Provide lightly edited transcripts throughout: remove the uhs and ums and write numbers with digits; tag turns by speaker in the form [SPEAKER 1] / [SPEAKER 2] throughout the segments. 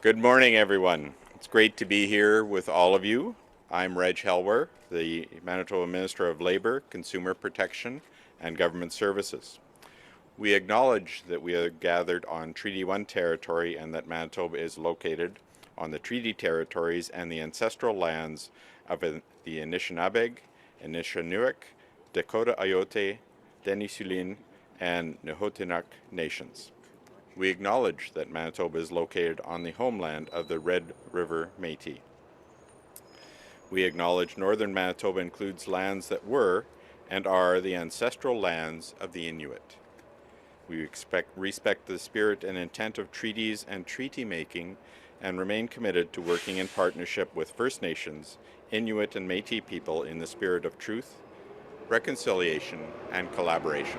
[SPEAKER 1] Good morning, everyone. It's great to be here with all of you. I'm Reg Helwer, the Manitoba Minister of Labour, Consumer Protection and Government Services. We acknowledge that we are gathered on Treaty 1 territory and that Manitoba is located on the treaty territories and the ancestral lands of the Anishinabeg, Anishinaabe, Dakota Ayote, Denisulin, and Nehotinook nations. We acknowledge that Manitoba is located on the homeland of the Red River Métis. We acknowledge northern Manitoba includes lands that were and are the ancestral lands of the Inuit. We respect the spirit and intent of treaties and treaty making and remain committed to working in partnership with First Nations, Inuit and Métis people in the spirit of truth, reconciliation, and collaboration.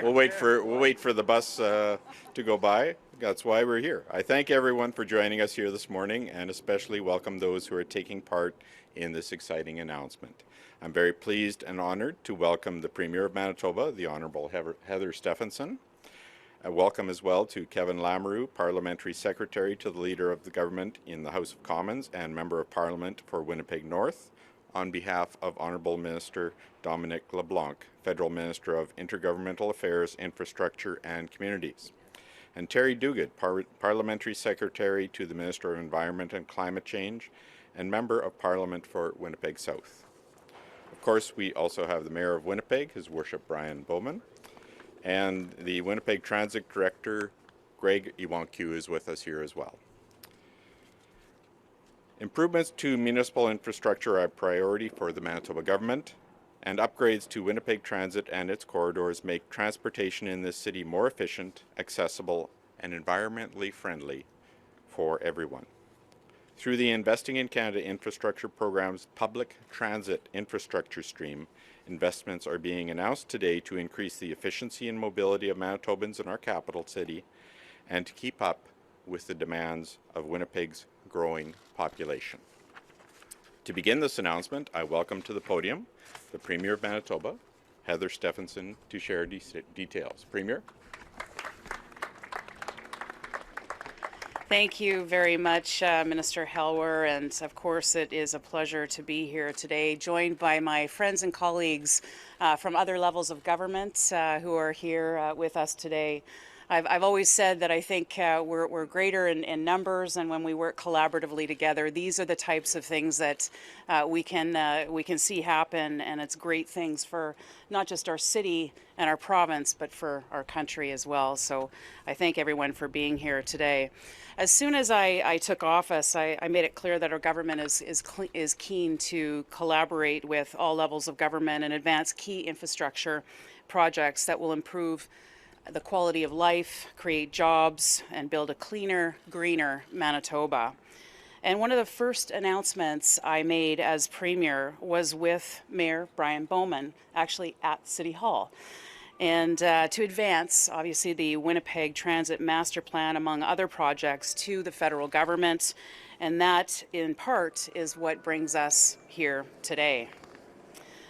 [SPEAKER 1] We'll wait for the bus to go by. That's why we're here. I thank everyone for joining us here this morning and especially welcome those who are taking part in this exciting announcement. I'm very pleased and honored to welcome the Premier of Manitoba, the Honourable Heather Stefanson. A welcome as well to Kevin Lamoureux, Parliamentary Secretary to the Leader of the Government in the House of Commons and Member of Parliament for Winnipeg North, on behalf of Honourable Minister Dominic LeBlanc, Federal Minister of Intergovernmental Affairs, Infrastructure and Communities, and Terry Duguid, Parliamentary Secretary to the Minister of Environment and Climate Change and Member of Parliament for Winnipeg South. Of course, we also have the Mayor of Winnipeg, His Worship Brian Bowman, and the Winnipeg Transit Director, Greg Iwankiw, is with us here as well. Improvements to municipal infrastructure are a priority for the Manitoba government, and upgrades to Winnipeg Transit and its corridors make transportation in this city more efficient, accessible, and environmentally friendly for everyone. Through the Investing in Canada Infrastructure Program's Public Transit Infrastructure Stream, investments are being announced today to increase the efficiency and mobility of Manitobans in our capital city and to keep up with the demands of Winnipeg's growing population. To begin this announcement, I welcome to the podium the Premier of Manitoba, Heather Stefanson, to share details. Premier.
[SPEAKER 2] Thank you very much, Minister Helwer, and of course it is a pleasure to be here today, joined by my friends and colleagues from other levels of government who are here with us today. I've always said that I think we're greater in numbers, and when we work collaboratively together, these are the types of things that we can see happen, and it's great things for not just our city and our province, but for our country as well. So I thank everyone for being here today. As soon as I took office, I made it clear that our government is keen to collaborate with all levels of government and advance key infrastructure projects that will improve the quality of life, create jobs, and build a cleaner, greener Manitoba. And one of the first announcements I made as Premier was with Mayor Brian Bowman, actually at City Hall. And to advance, obviously, the Winnipeg Transit Master Plan, among other projects, to the federal government. And that, in part, is what brings us here today.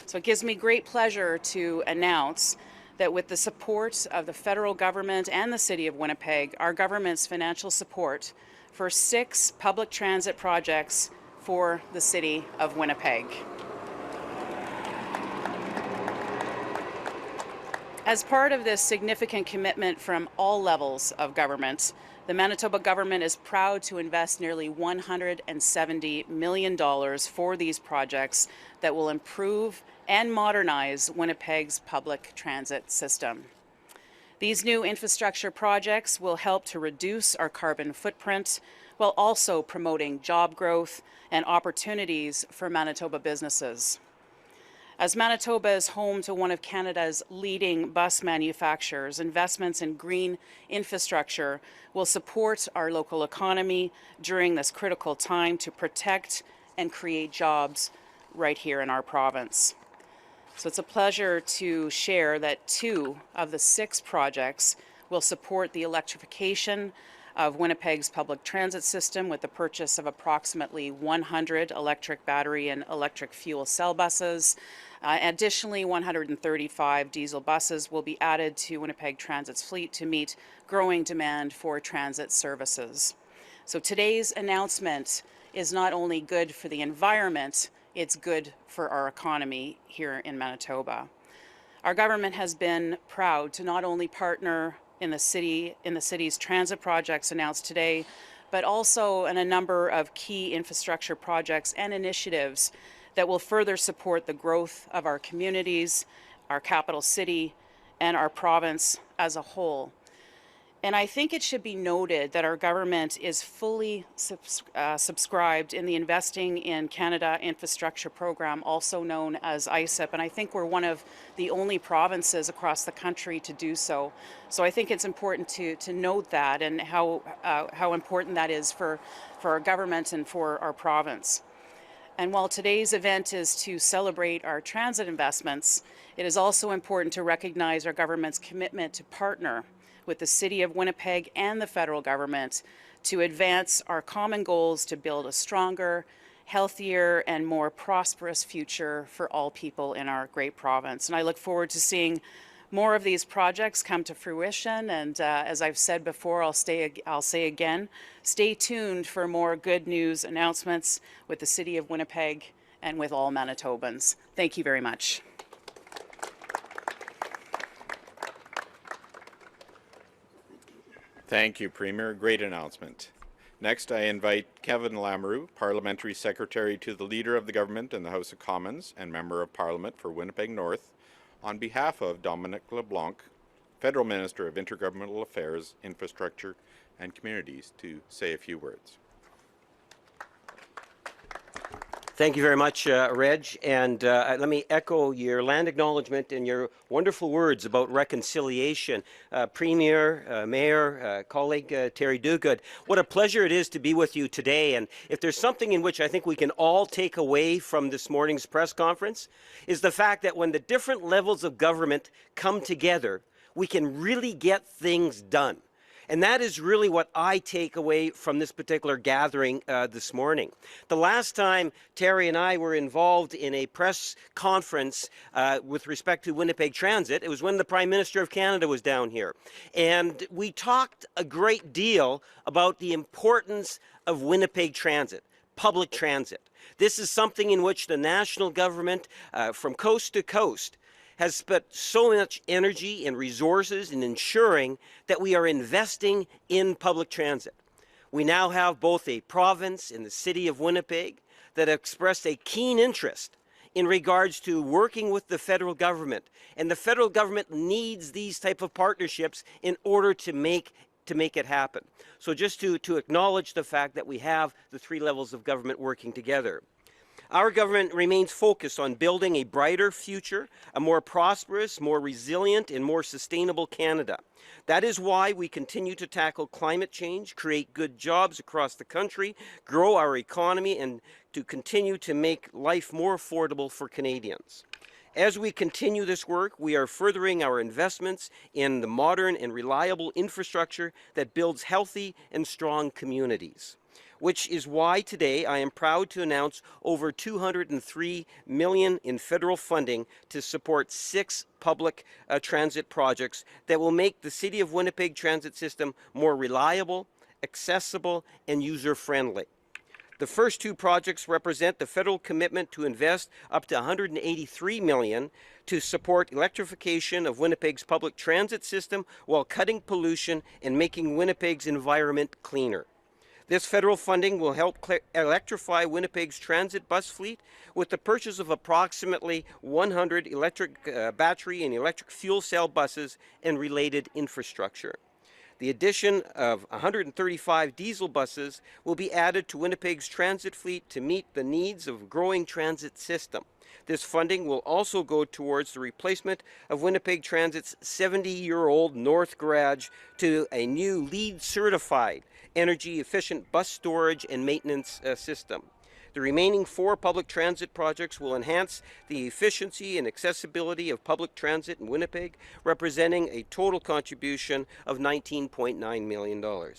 [SPEAKER 2] So it gives me great pleasure to announce that with the support of the federal government and the City of Winnipeg, our government's financial support for 6 public transit projects for the City of Winnipeg. As part of this significant commitment from all levels of government, the Manitoba government is proud to invest nearly $170 million for these projects that will improve and modernize Winnipeg's public transit system. These new infrastructure projects will help to reduce our carbon footprint while also promoting job growth and opportunities for Manitoba businesses. As Manitoba is home to one of Canada's leading bus manufacturers, investments in green infrastructure will support our local economy during this critical time to protect and create jobs right here in our province. So it's a pleasure to share that 2 of the 6 projects will support the electrification of Winnipeg's public transit system with the purchase of approximately 100 electric battery and electric fuel cell buses, Additionally, 135 diesel buses will be added to Winnipeg Transit's fleet to meet growing demand for transit services. So today's announcement is not only good for the environment, it's good for our economy here in Manitoba. Our government has been proud to not only partner in the city's transit projects announced today, but also in a number of key infrastructure projects and initiatives that will further support the growth of our communities, our capital city, and our province as a whole. And I think it should be noted that our government is fully subscribed in the Investing in Canada Infrastructure Program, also known as ISIP, and I think we're one of the only provinces across the country to do so. So I think it's important to note that and how important that is for our government and for our province. And while today's event is to celebrate our transit investments, it is also important to recognize our government's commitment to partner with the City of Winnipeg and the federal government to advance our common goals to build a stronger, healthier, and more prosperous future for all people in our great province. And I look forward to seeing more of these projects come to fruition. And as I've said before, I'll say again, stay tuned for more good news announcements with the City of Winnipeg and with all Manitobans. Thank you very much.
[SPEAKER 1] Thank you, Premier. Great announcement. Next, I invite Kevin Lamoureux, Parliamentary Secretary to the Leader of the Government in the House of Commons and Member of Parliament for Winnipeg North, on behalf of Dominic LeBlanc, Federal Minister of Intergovernmental Affairs, Infrastructure and Communities, to say a few words.
[SPEAKER 3] Thank you very much, Reg, and let me echo your land acknowledgement and your wonderful words about reconciliation. Premier, Mayor, colleague Terry Duguid, what a pleasure it is to be with you today. And if there's something in which I think we can all take away from this morning's press conference, is the fact that when the different levels of government come together, we can really get things done. And that is really what I take away from this particular gathering this morning. The last time Terry and I were involved in a press conference with respect to Winnipeg Transit, it was when the Prime Minister of Canada was down here. And we talked a great deal about the importance of Winnipeg Transit, public transit. This is something in which the national government, from coast to coast, has spent so much energy and resources in ensuring that we are investing in public transit. We now have both a province and the City of Winnipeg that have expressed a keen interest in regards to working with the federal government. And the federal government needs these type of partnerships in order to make it happen. So just to acknowledge the fact that we have the three levels of government working together. Our government remains focused on building a brighter future, a more prosperous, more resilient, and more sustainable Canada. That is why we continue to tackle climate change, create good jobs across the country, grow our economy, and to continue to make life more affordable for Canadians. As we continue this work, we are furthering our investments in the modern and reliable infrastructure that builds healthy and strong communities. Which is why today I am proud to announce over $203 million in federal funding to support 6 public transit projects that will make the City of Winnipeg transit system more reliable, accessible, and user-friendly. The first 2 projects represent the federal commitment to invest up to $183 million to support electrification of Winnipeg's public transit system while cutting pollution and making Winnipeg's environment cleaner. This federal funding will help electrify Winnipeg's transit bus fleet with the purchase of approximately 100 electric battery and electric fuel cell buses and related infrastructure. The addition of 135 diesel buses will be added to Winnipeg's transit fleet to meet the needs of a growing transit system. This funding will also go towards the replacement of Winnipeg Transit's 70-year-old North Garage to a new LEED-certified energy-efficient bus storage and maintenance system. The remaining 4 public transit projects will enhance the efficiency and accessibility of public transit in Winnipeg, representing a total contribution of $19.9 million.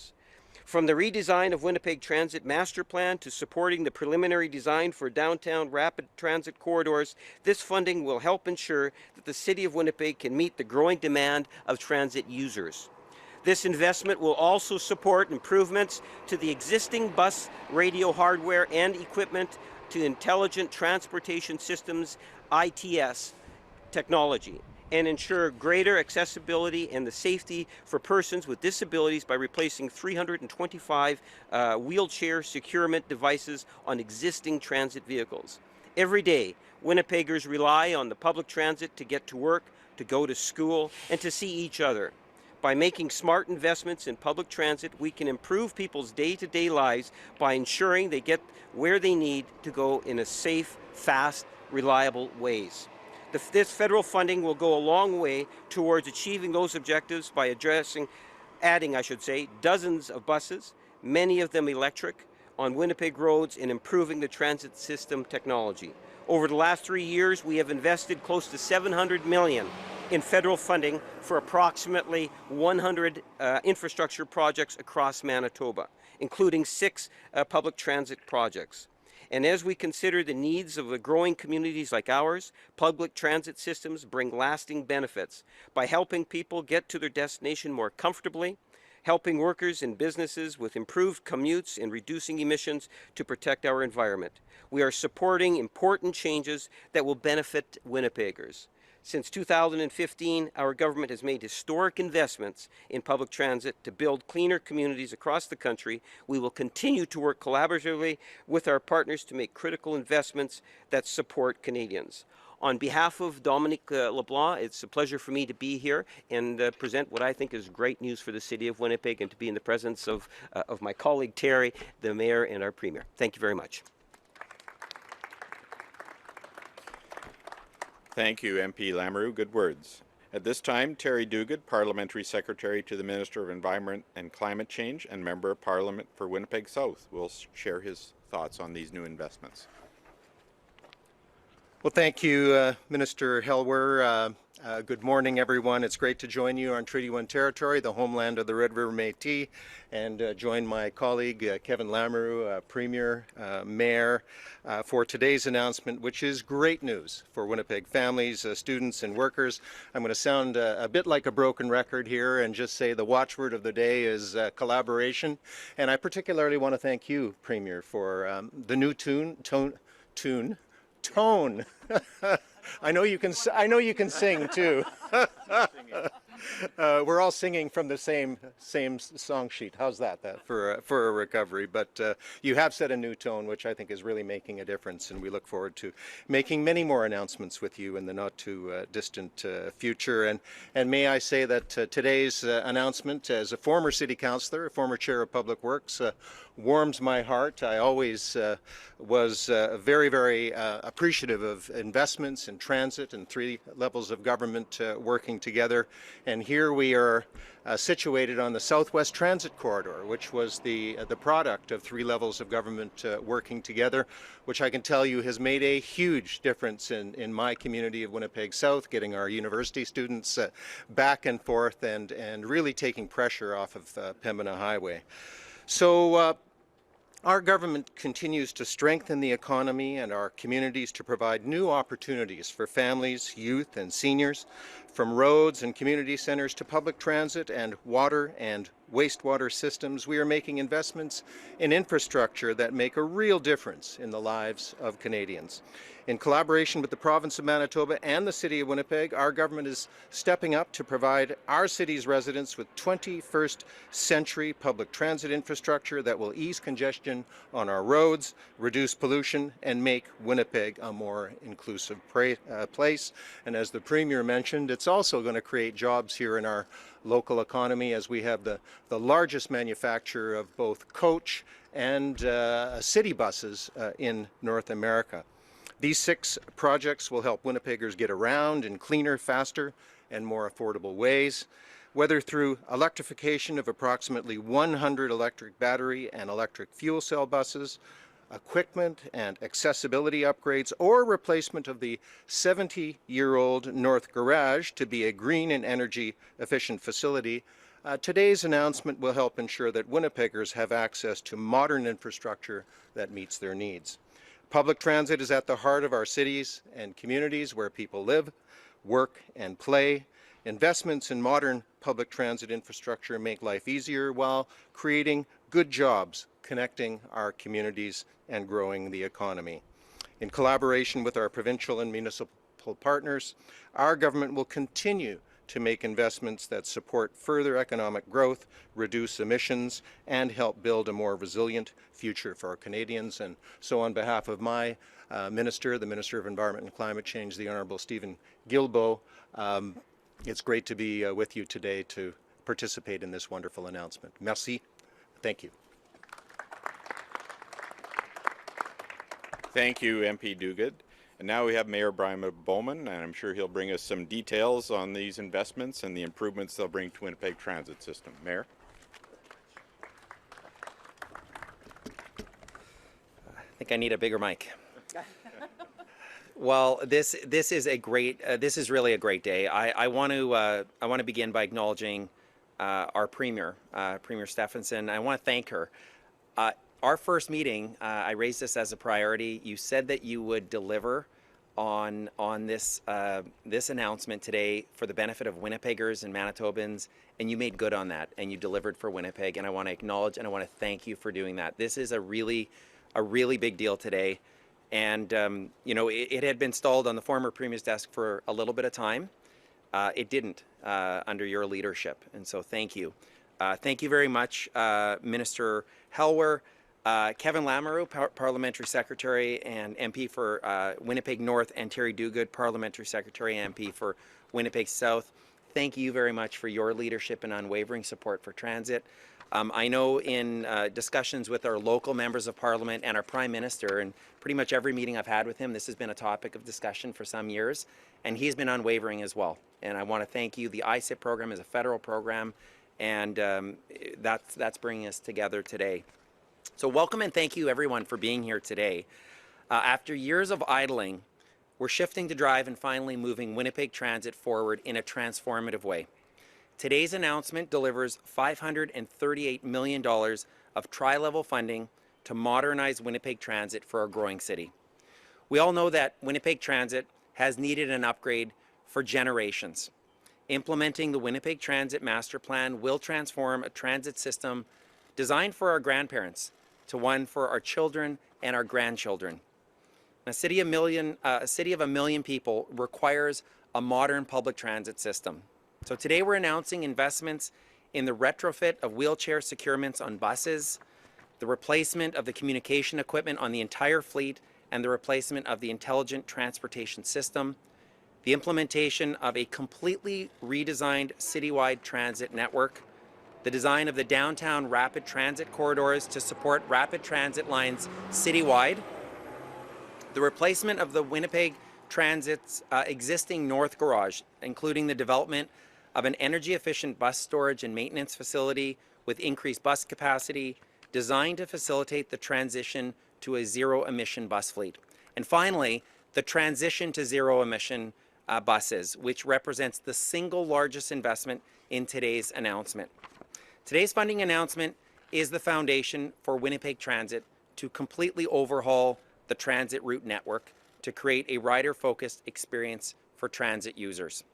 [SPEAKER 3] From the redesign of Winnipeg Transit Master Plan to supporting the preliminary design for downtown rapid transit corridors, this funding will help ensure that the City of Winnipeg can meet the growing demand of transit users. This investment will also support improvements to the existing bus radio hardware and equipment to Intelligent Transportation Systems ITS technology, and ensure greater accessibility and the safety for persons with disabilities by replacing 325 wheelchair securement devices on existing transit vehicles. Every day, Winnipeggers rely on the public transit to get to work, to go to school, and to see each other. By making smart investments in public transit, we can improve people's day-to-day lives by ensuring they get where they need to go in a safe, fast, reliable ways. This federal funding will go a long way towards achieving those objectives by adding, dozens of buses, many of them electric, on Winnipeg roads and improving the transit system technology. Over the last 3 years, we have invested close to $700 million in federal funding for approximately 100 infrastructure projects across Manitoba, including 6 public transit projects. And as we consider the needs of the growing communities like ours, public transit systems bring lasting benefits by helping people get to their destination more comfortably, helping workers and businesses with improved commutes and reducing emissions to protect our environment. We are supporting important changes that will benefit Winnipeggers. Since 2015, our government has made historic investments in public transit to build cleaner communities across the country. We will continue to work collaboratively with our partners to make critical investments that support Canadians. On behalf of Dominique LeBlanc, it's a pleasure for me to be here and present what I think is great news for the City of Winnipeg and to be in the presence of my colleague Terry, the Mayor, and our Premier. Thank you very much.
[SPEAKER 1] Thank you, MP Lamoureux. Good words. At this time, Terry Duguid, Parliamentary Secretary to the Minister of Environment and Climate Change and Member of Parliament for Winnipeg South, will share his thoughts on these new investments.
[SPEAKER 4] Well, thank you, Minister Helwer. Good morning, everyone. It's great to join you on Treaty 1 territory, the homeland of the Red River Métis, and join my colleague Kevin Lamoureux, Premier, Mayor, for today's announcement, which is great news for Winnipeg families, students, and workers. I'm going to sound a bit like a broken record here and just say the watchword of the day is collaboration. And I particularly want to thank you, Premier, for the new tone. I know you can sing too. We're all singing from the same song sheet. How's that for a recovery? But you have set a new tone, which I think is really making a difference, and we look forward to making many more announcements with you in the not too distant future. And may I say that today's announcement, as a former city councillor, a former chair of Public Works, warms my heart. I always was very, very appreciative of investments in transit and 3 levels of government working together. And here we are situated on the Southwest Transit Corridor, which was the product of 3 levels of government working together, which I can tell you has made a huge difference in my community of Winnipeg South, getting our university students back and forth and really taking pressure off of Pembina Highway. So our government continues to strengthen the economy and our communities to provide new opportunities for families, youth, and seniors, from roads and community centers to public transit and water and wastewater systems. We are making investments in infrastructure that make a real difference in the lives of Canadians. In collaboration with the province of Manitoba and the City of Winnipeg, our government is stepping up to provide our city's residents with 21st century public transit infrastructure that will ease congestion on our roads, reduce pollution, and make Winnipeg a more inclusive place. And as the Premier mentioned, it's also going to create jobs here in our local economy, as we have the largest manufacturer of both coach and city buses in North America. These 6 projects will help Winnipeggers get around in cleaner, faster, and more affordable ways, whether through electrification of approximately 100 electric battery and electric fuel cell buses, equipment and accessibility upgrades, or replacement of the 70-year-old North Garage to be a green and energy efficient facility. Today's announcement will help ensure that Winnipeggers have access to modern infrastructure that meets their needs. Public transit is at the heart of our cities and communities where people live, work, and play. Investments in modern public transit infrastructure make life easier while creating good jobs, connecting our communities, and growing the economy. In collaboration with our provincial and municipal partners, our government will continue to make investments that support further economic growth, reduce emissions, and help build a more resilient future for our Canadians. And so on behalf of my Minister, the Minister of Environment and Climate Change, the Honourable Stephen Guilbeault, it's great to be with you today to participate in this wonderful announcement. Merci. Thank you.
[SPEAKER 1] Thank you, MP Duguid. And now we have Mayor Brian Bowman, and I'm sure he'll bring us some details on these investments and the improvements they'll bring to Winnipeg Transit System. Mayor?
[SPEAKER 5] I think I need a bigger mic. Well, this is a great. This is really a great day. I want to begin by acknowledging our Premier, Premier Stefanson. I want to thank her. Our first meeting, I raised this as a priority. You said that you would deliver on this this announcement today for the benefit of Winnipeggers and Manitobans, and you made good on that, and you delivered for Winnipeg. And I want to acknowledge and I want to thank you for doing that. This is a really big deal today. And you know, it had been stalled on the former Premier's desk for a little bit of time. It didn't under your leadership, and so thank you. Thank you very much, Minister Helwer. Kevin Lamoureux, Parliamentary Secretary and MP for Winnipeg North, and Terry Duguid, Parliamentary Secretary and MP for Winnipeg South. Thank you very much for your leadership and unwavering support for transit. I know in discussions with our local members of Parliament and our Prime Minister, and pretty much every meeting I've had with him, this has been a topic of discussion for some years, and he's been unwavering as well. And I want to thank you. The ISIP program is a federal program, and that's bringing us together today. So welcome and thank you everyone for being here today. After years of idling, we're shifting to drive and finally moving Winnipeg Transit forward in a transformative way. Today's announcement delivers $538 million of tri-level funding to modernize Winnipeg Transit for our growing city. We all know that Winnipeg Transit has needed an upgrade for generations. Implementing the Winnipeg Transit Master Plan will transform a transit system designed for our grandparents to one for our children and our grandchildren. A city of a million people requires a modern public transit system. So today we're announcing investments in the retrofit of wheelchair securements on buses, the replacement of the communication equipment on the entire fleet, and the replacement of the intelligent transportation system, the implementation of a completely redesigned citywide transit network, the design of the downtown rapid transit corridors to support rapid transit lines citywide, the replacement of the Winnipeg Transit's existing North Garage, including the development of an energy-efficient bus storage and maintenance facility with increased bus capacity, designed to facilitate the transition to a zero-emission bus fleet. And finally, the transition to zero-emission buses, which represents the single largest investment in today's announcement. Today's funding announcement is the foundation for Winnipeg Transit to completely overhaul the transit route network to create a rider-focused experience for transit users.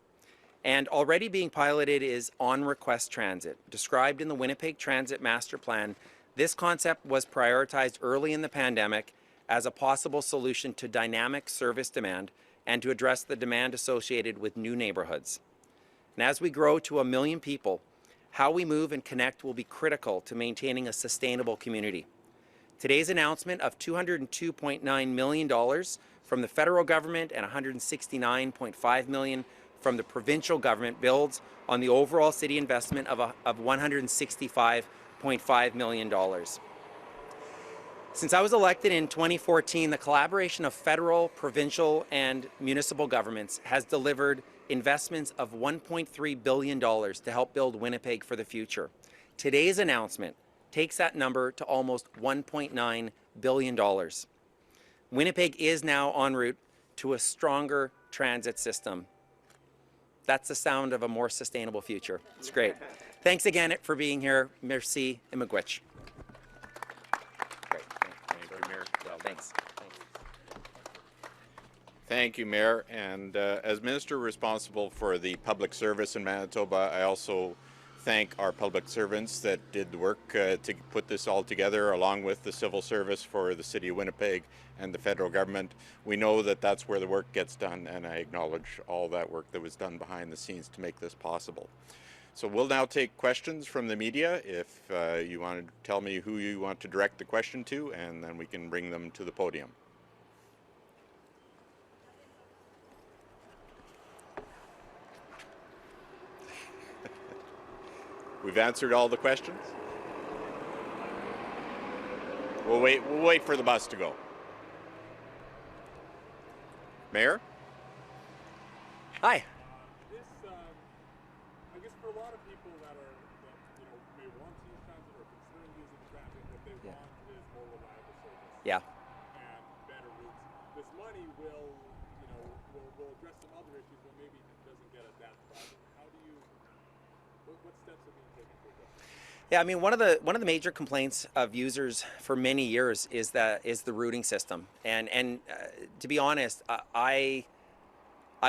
[SPEAKER 5] And already being piloted is on-request transit. Described in the Winnipeg Transit Master Plan, this concept was prioritized early in the pandemic as a possible solution to dynamic service demand and to address the demand associated with new neighborhoods. And as we grow to 1 million people, how we move and connect will be critical to maintaining a sustainable community. Today's announcement of $202.9 million from the federal government and $169.5 million from the provincial government builds on the overall city investment of $165.5 million. Since I was elected in 2014, the collaboration of federal, provincial, and municipal governments has delivered investments of $1.3 billion to help build Winnipeg for the future. Today's announcement takes that number to almost $1.9 billion. Winnipeg is now en route to a stronger transit system. That's the sound of a more sustainable future. It's great. thanks again for being here. Merci and miigwech.
[SPEAKER 1] Great. Thank you, Mayor.
[SPEAKER 5] Thanks.
[SPEAKER 1] Thank you, Mayor. And as Minister responsible for the public service in Manitoba, I also thank our public servants that did the work to put this all together, along with the civil service for the City of Winnipeg and the federal government. We know that that's where the work gets done, and I acknowledge all that work that was done behind the scenes to make this possible. So we'll now take questions from the media. If you want to tell me who you want to direct the question to, and then we can bring them to the podium. We've answered all the questions. We'll wait for the bus to go. Mayor?
[SPEAKER 5] Hi.
[SPEAKER 6] This, I guess for a lot of people that may want to use transit or considering using transit, what they want is more reliable service
[SPEAKER 5] Yeah.
[SPEAKER 6] and better routes. This money will address some other issues, but maybe it doesn't get at that problem. How do you? What steps are being taken to address that?
[SPEAKER 5] Yeah, I mean, one of the major complaints of users for many years is the routing system, and to be honest, I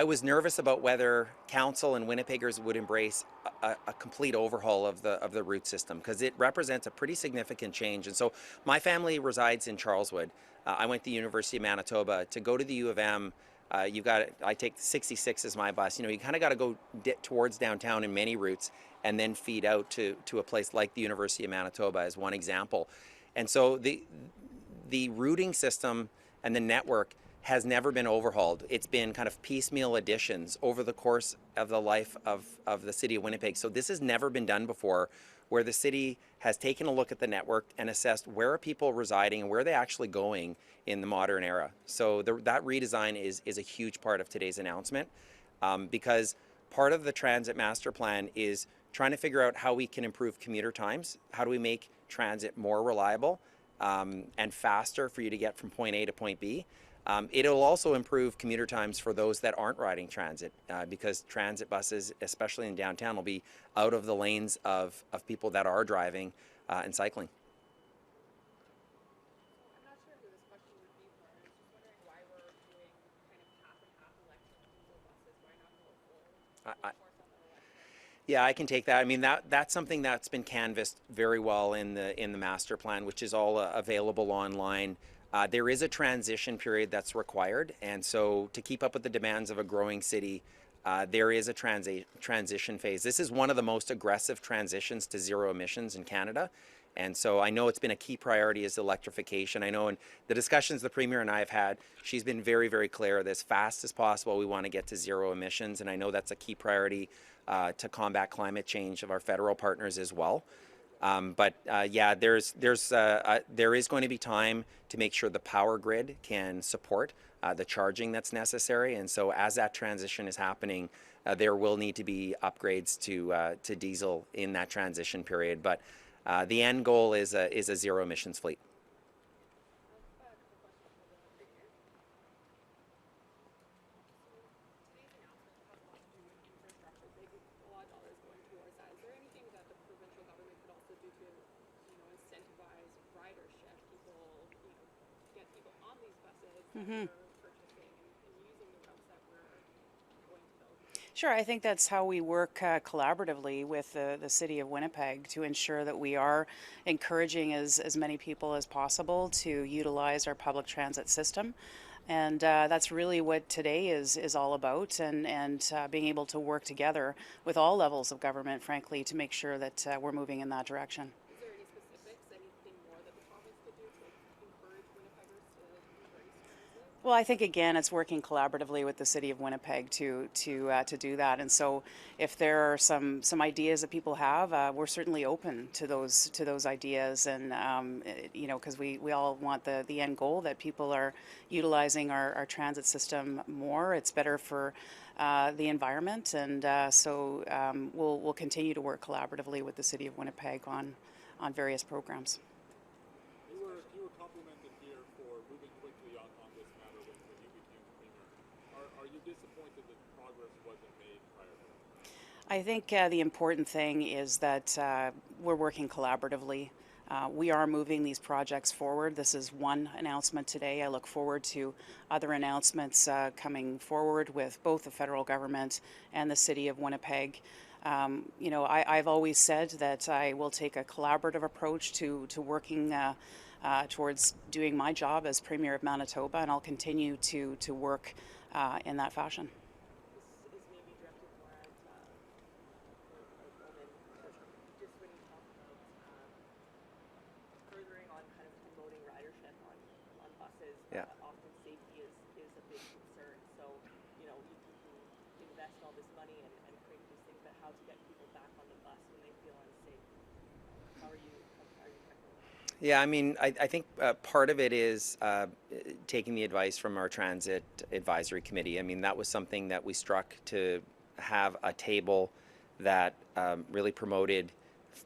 [SPEAKER 5] was nervous about whether council and Winnipeggers would embrace a complete overhaul of the route system, because it represents a pretty significant change. And so my family resides in Charleswood. I went to the University of Manitoba. To go to the U of M, I take the 66 as my bus. You kind of got to go towards downtown in many routes, and then feed out to a place like the University of Manitoba as one example. And so the routing system and the network has never been overhauled. It's been kind of piecemeal additions over the course of the life of the City of Winnipeg. So this has never been done before, where the city has taken a look at the network and assessed where are people residing and where are they actually going in the modern era. So that redesign is a huge part of today's announcement, because part of the transit master plan is trying to figure out how we can improve commuter times. How do we make transit more reliable and faster for you to get from point A to point B? It'll also improve commuter times for those that aren't riding transit, because transit buses, especially in downtown, will be out of the lanes of people that are driving and cycling.
[SPEAKER 7] I'm not sure who this question would be for. I was just wondering why we're doing kind of half and half electric diesel buses. Why not go full force on the electric?
[SPEAKER 5] Yeah, I can take that. I mean, that's something that's been canvassed very well in the master plan, which is all available online. There is a transition period that's required, and so to keep up with the demands of a growing city, there is a transition phase. This is one of the most aggressive transitions to zero emissions in Canada, and so I know it's been a key priority is electrification. I know in the discussions the Premier and I have had, she's been very, very clear that as fast as possible we want to get to zero emissions, and I know that's a key priority to combat climate change of our federal partners as well. Yeah, there is going to be time to make sure the power grid can support the charging that's necessary, and so as that transition is happening, there will need to be upgrades to diesel in that transition period. But the end goal is a zero emissions fleet.
[SPEAKER 2] Sure, I think that's how we work collaboratively with the City of Winnipeg to ensure that we are encouraging as many people as possible to utilize our public transit system. And that's really what today is all about, and being able to work together with all levels of government, frankly, to make sure that we're moving in that direction.
[SPEAKER 7] Is there any specifics, anything more that the province could do to encourage Winnipeggers to embrace transit?
[SPEAKER 2] Well, I think again, it's working collaboratively with the City of Winnipeg to do that. And so, if there are some ideas that people have, we're certainly open to those ideas. And because we all want the end goal that people are utilizing our transit system more. It's better for the environment, and so we'll continue to work collaboratively with the City of Winnipeg on various programs.
[SPEAKER 6] You were complimented here for moving quickly on this matter when you became Premier. Are you disappointed that progress wasn't made prior to
[SPEAKER 2] I think the important thing is that we're working collaboratively. We are moving these projects forward. This is one announcement today. I look forward to other announcements coming forward with both the federal government and the City of Winnipeg. You know, I've always said that I will take a collaborative approach to working towards doing my job as Premier of Manitoba, and I'll continue to work in that fashion.
[SPEAKER 7] This is maybe directed more at Bowman. Just when you talk about furthering on kind of promoting ridership on buses,
[SPEAKER 5] Yeah.
[SPEAKER 7] often safety is a big concern. So, you know, you can invest all this money and create these things, but how to get people back on the bus when they feel unsafe? How are you tackling that?
[SPEAKER 5] Yeah, I mean, I think part of it is taking the advice from our transit advisory committee. I mean, that was something that we struck to have a table that really promoted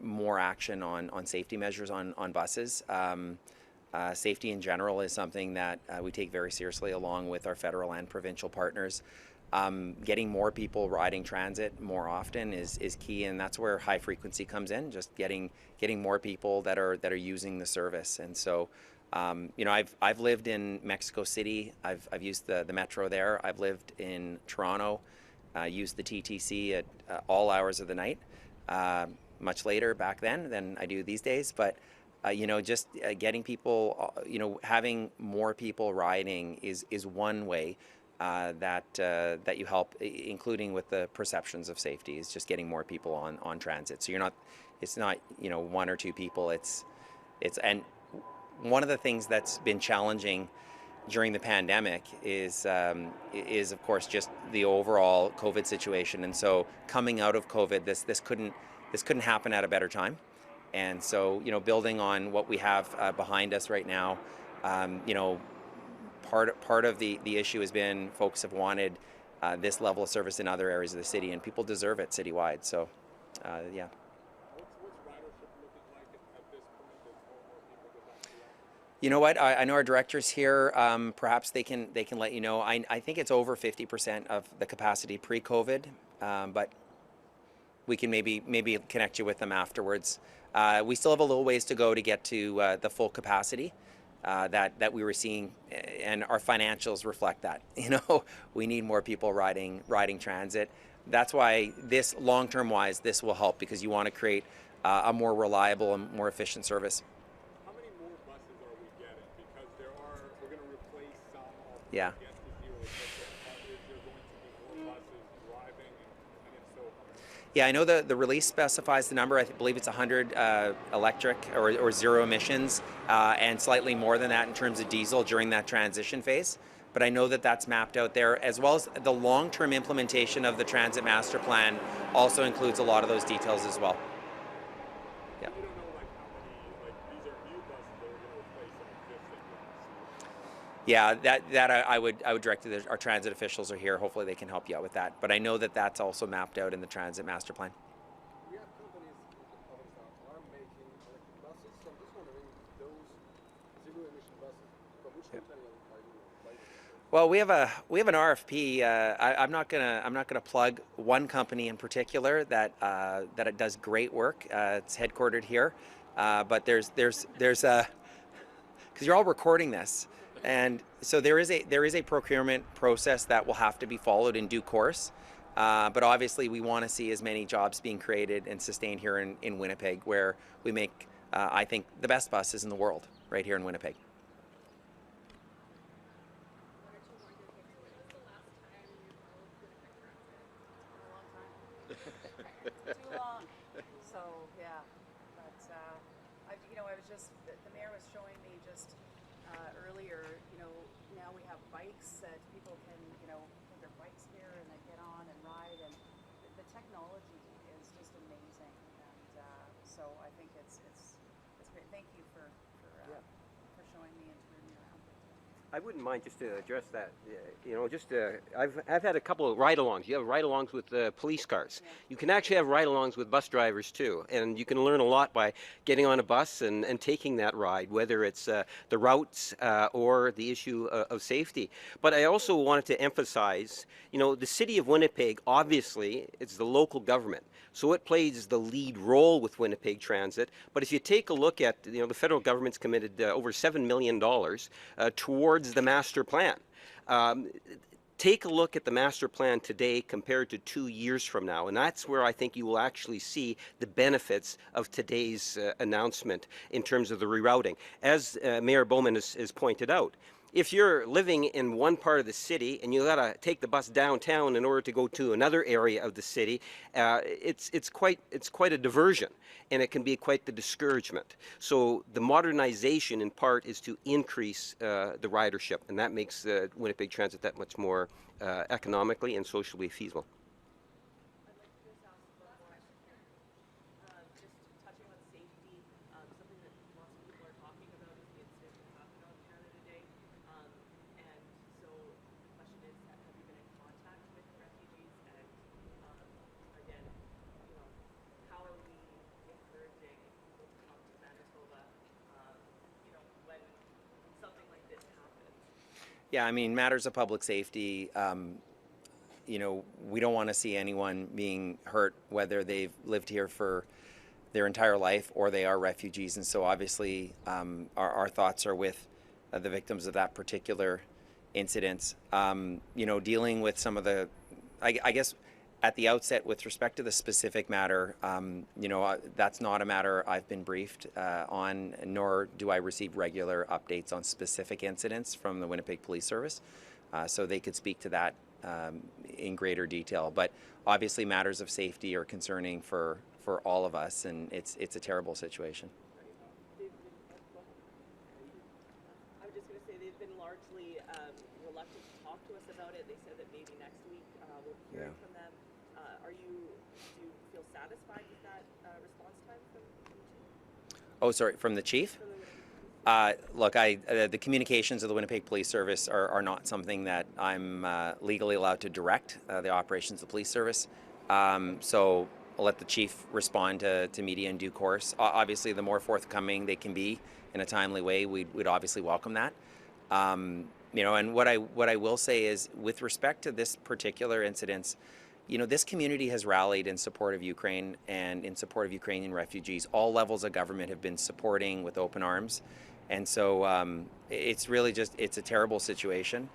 [SPEAKER 5] more action on safety measures on buses. Safety in general is something that we take very seriously along with our federal and provincial partners. Getting more people riding transit more often is key, and that's where high frequency comes in. Just getting more people that are using the service. And so, you know, I've lived in Mexico City. I've used the metro there. I've lived in Toronto. Used the TTC at all hours of the night. Much later back then than I do these days, but. You know, just getting people, you know, having more people riding is one way that you help, including with the perceptions of safety, is just getting more people on transit. So it's not, you know, one or two people. And one of the things that's been challenging during the pandemic is of course just the overall COVID situation. And so coming out of COVID, this couldn't happen at a better time. And so, you know, building on what we have behind us right now, you know, part of the issue has been folks have wanted this level of service in other areas of the city, and people deserve it citywide. So, yeah.
[SPEAKER 6] What's ridership looking like at this point as more people get back to the office?
[SPEAKER 5] You know what? I know our director's here. Perhaps they can let you know. I think it's over 50% of the capacity pre-COVID, but we can maybe connect you with them afterwards. We still have a little ways to go to get to the full capacity that we were seeing, and our financials reflect that. You know, we need more people riding transit. That's why this long-term wise, this will help, because you want to create a more reliable and more efficient service.
[SPEAKER 6] How many more buses are we getting? Because we're going to replace some of
[SPEAKER 5] Yeah.
[SPEAKER 6] Get to Zero, et cetera. Is there going to be more buses driving, and if so, how many?
[SPEAKER 5] Yeah, I know the release specifies the number. I believe it's 100 electric or zero emissions, and slightly more than that in terms of diesel during that transition phase. But I know that that's mapped out there, as well as the long-term implementation of the Transit Master Plan also includes a lot of those details as well. Yeah.
[SPEAKER 6] You don't know like how many, like these are new buses that are going to replace some existing ones.
[SPEAKER 5] Yeah, I would direct to our transit officials are here. Hopefully they can help you out with that. But I know that that's also mapped out in the Transit Master Plan.
[SPEAKER 8] We have companies in the province that are making electric buses, so I'm just wondering, those zero-emission buses, from which company are you buying?
[SPEAKER 5] Well, we have an RFP. I'm not gonna plug one company in particular that it does great work. It's headquartered here, but there's because you're all recording this, and so there is a procurement process that will have to be followed in due course. But obviously, we want to see as many jobs being created and sustained here in Winnipeg, where we make I think the best buses in the world right here in Winnipeg.
[SPEAKER 2] Too long. So yeah, but I was just the mayor was showing me just earlier. You know, now we have bikes that people can put their bikes here and then get on and ride, and the technology is just amazing. And so I think it's great. Thank you for showing me and turning me around.
[SPEAKER 3] I wouldn't mind just to address that. I've had a couple of ride-alongs. You have ride-alongs with police cars.
[SPEAKER 2] Yeah.
[SPEAKER 3] You can actually have ride-alongs with bus drivers too, and you can learn a lot by getting on a bus and taking that ride, whether it's the routes or the issue of safety. But I also wanted to emphasize, the city of Winnipeg, obviously, it's the local government. So it plays the lead role with Winnipeg Transit. But if you take a look at, the federal government's committed over $7 million towards the master plan. Take a look at the master plan today compared to 2 years from now, and that's where I think you will actually see the benefits of today's announcement in terms of the rerouting. As Mayor Bowman has pointed out, if you're living in one part of the city and you got to take the bus downtown in order to go to another area of the city, it's quite a diversion, and it can be quite the discouragement. So the modernization, in part, is to increase the ridership, and that makes Winnipeg Transit that much more economically and socially feasible.
[SPEAKER 7] I'd like to just ask one more. Just touching on safety, something that lots of people are talking about is the incident that happened on Canada Day. And so the question is, have you been in contact with refugees? And again, how are we encouraging people to come to Manitoba, when something like this happens?
[SPEAKER 5] Yeah, I mean, matters of public safety, we don't want to see anyone being hurt, whether they've lived here for their entire life or they are refugees. And so obviously our thoughts are with the victims of that particular incident. Dealing with some of the, I guess, at the outset, with respect to the specific matter, that's not a matter I've been briefed on, nor do I receive regular updates on specific incidents from the Winnipeg Police Service. So they could speak to that in greater detail. But obviously matters of safety are concerning for all of us, and it's a terrible situation.
[SPEAKER 7] I was just going to say they've been largely reluctant to talk to us about it. They said that maybe next week we'll be hearing from them. Do you feel satisfied with that response time from the chief?
[SPEAKER 5] Oh, sorry, from the chief? Look, the communications of the Winnipeg Police Service are not something that I'm legally allowed to direct, the operations of the police service. So I'll let the chief respond to media in due course. Obviously, the more forthcoming they can be in a timely way, we'd obviously welcome that. And what I will say is, with respect to this particular incident, this community has rallied in support of Ukraine and in support of Ukrainian refugees. All levels of government have been supporting with open arms. And so it's really it's a terrible situation.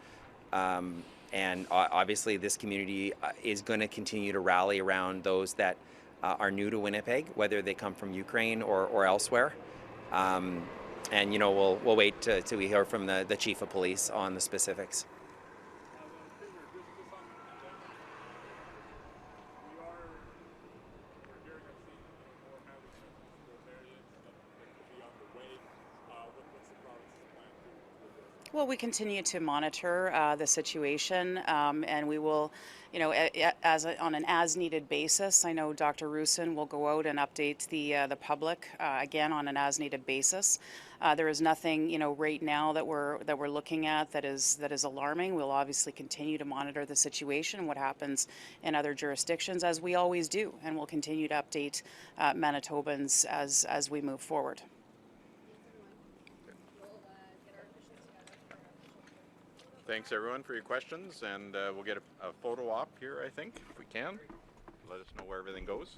[SPEAKER 5] And obviously this community is going to continue to rally around those that are new to Winnipeg, whether they come from Ukraine or elsewhere. And we'll wait till we hear from the chief of police on the specifics.
[SPEAKER 2] Well, we continue to monitor the situation, and we will, on an as-needed basis. I know Dr. Roussin will go out and update the public again on an as-needed basis. There is nothing, right now that we're looking at that is alarming. We'll obviously continue to monitor the situation, what happens in other jurisdictions, as we always do, and we'll continue to update Manitobans as we move forward.
[SPEAKER 1] Thanks everyone for your questions, and we'll get a photo op here, I think, if we can. Let us know where everything goes.